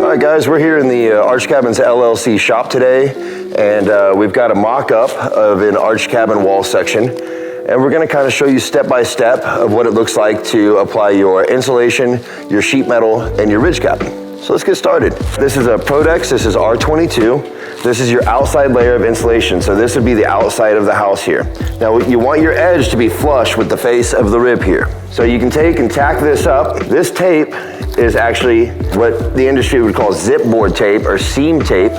All right, guys, we're here in the Arch Cabins LLC shop today, and we've got a mock-up of an Arch Cabin wall section, and we're going to kind of show you step by step of what it looks like to apply your insulation, your sheet metal, and your ridge capping. So let's get started. This is a Prodex, this is R22. This is your outside layer of insulation, so this would be the outside of the house here. Now you want your edge to be flush with the face of the rib here. So you can take and tack this up. This tape is actually what the industry would call zip board tape or seam tape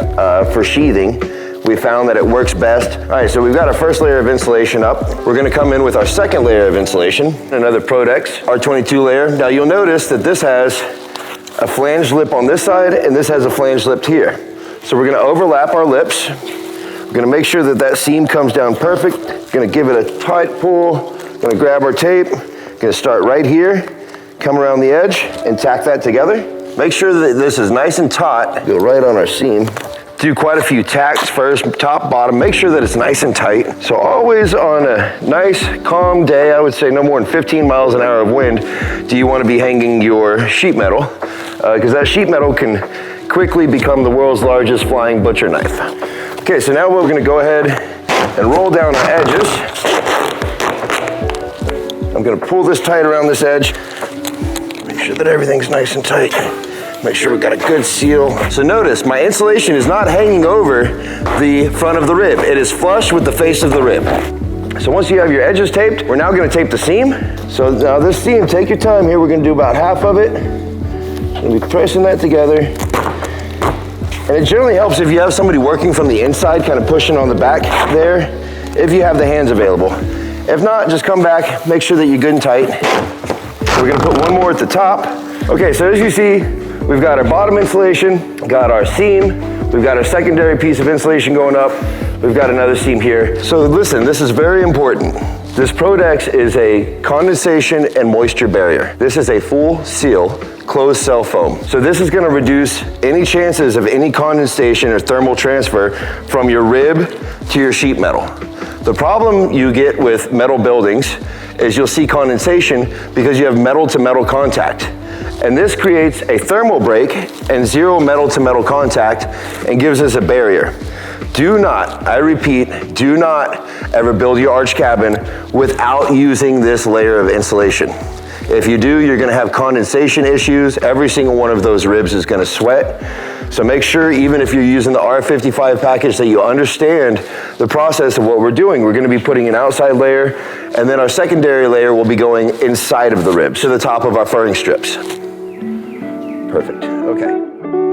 for sheathing. We found that it works best. All right, so we've got our first layer of insulation up. We're gonna come in with our second layer of insulation, another Prodex R22 layer. Now you'll notice that this has a flange lip on this side and this has a flange lip here. So we're gonna overlap our lips. We're gonna make sure that that seam comes down perfect. Gonna give it a tight pull. Gonna grab our tape. Gonna start right here, come around the edge and tack that together. Make sure that this is nice and taut. Go right on our seam. Do quite a few tacks first, top, bottom. Make sure that it's nice and tight. So always on a nice, calm day, I would say no more than 15 miles an hour of wind, do you wanna be hanging your sheet metal, because that sheet metal can quickly become the world's largest flying butcher knife. Okay, so now we're gonna go ahead and roll down our edges. I'm gonna pull this tight around this edge. Make sure that everything's nice and tight. Make sure we've got a good seal. So notice, my insulation is not hanging over the front of the rib. It is flush with the face of the rib. So once you have your edges taped, we're now gonna tape the seam. So now this seam, take your time here. We're gonna do about half of it. We'll be pressing that together. And it generally helps if you have somebody working from the inside, kind of pushing on the back there, if you have the hands available. If not, just come back, make sure that you're good and tight. We're gonna put one more at the top. Okay, so as you see, we've got our bottom insulation, got our seam, we've got our secondary piece of insulation going up, we've got another seam here. So listen, this is very important. This Prodex is a condensation and moisture barrier. This is a full seal, closed cell foam. So this is gonna reduce any chances of any condensation or thermal transfer from your rib to your sheet metal. The problem you get with metal buildings is you'll see condensation because you have metal to metal contact. And this creates a thermal break and zero metal to metal contact and gives us a barrier. Do not, I repeat, do not ever build your arch cabin without using this layer of insulation. If you do, you're gonna have condensation issues. Every single one of those ribs is gonna sweat. So make sure, even if you're using the R55 package, that you understand the process of what we're doing. We're gonna be putting an outside layer, and then our secondary layer will be going inside of the ribs to the top of our furring strips. Perfect, okay.